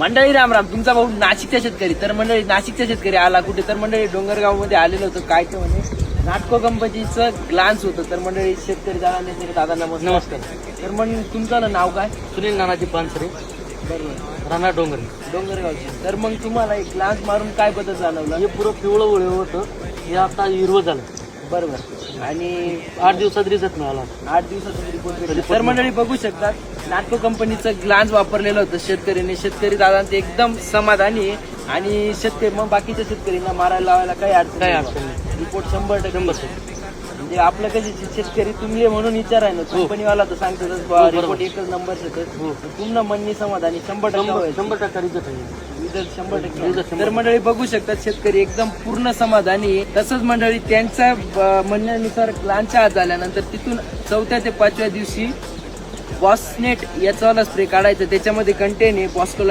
मंडळी राम तुमचा भाऊ नाशिकचा शेतकरी. तर मंडळी नाशिकचा शेतकरी आला कुठे, तर मंडळी डोंगरगाव मध्ये आलेलं होतं. काय ते म्हणे नाटको कंपनीचं ग्लान्स होतं. तर मंडळी शेतकरी दादा नमस्कार. तर मग तुमचं नाव काय? सुनील नानाजी पानसरे, बरोबर, राणा डोंगरे. डोंगरगावचे. तर मग तुम्हाला एक ग्लान्स मारून काय बदल जाणवला? हे पुरं पिवळं उळे होतं, हे आता हिरवं झालं. बरोबर. आणि 8 दिवसात रिझल्ट मिळाला. 8 दिवसाचा रिपोर्ट भेटला. तर मंडळी बघू शकतात, नाटको कंपनीचं ग्लान्स वापरलेलं होतं शेतकरीने. शेतकरी दादांचे एकदम समाधानी आहे. आणि शेतकरी मग बाकीच्या शेतकऱ्यांना मारायला लावायला काही अडचण नाही. रिपोर्ट 100% 100%. म्हणजे आपलं कसे शेतकरी तुम्ही म्हणून विचार आहे ना, कंपनीवाला तर सांगतो बरोबर. रिपोर्ट एकच नंबर शेतत हो. पुन्हा म्हणणी समाधानी 100% 100% रिझल्ट आहे. रिझल्ट 100%. रिझल्ट 100%. तर मंडळी बघू शकतात, शेतकरी एकदम पूर्ण समाधानी आहे. तसंच मंडळी त्यांच्या म्हणण्यानुसार ग्लान्सच्या आत झाल्यानंतर तिथून 4थ्या ते 5व्या दिवशी बॉसनेट याचा स्प्रे काढायचा. त्याच्यामध्ये कंटेन आहे बॉस्कोलाइट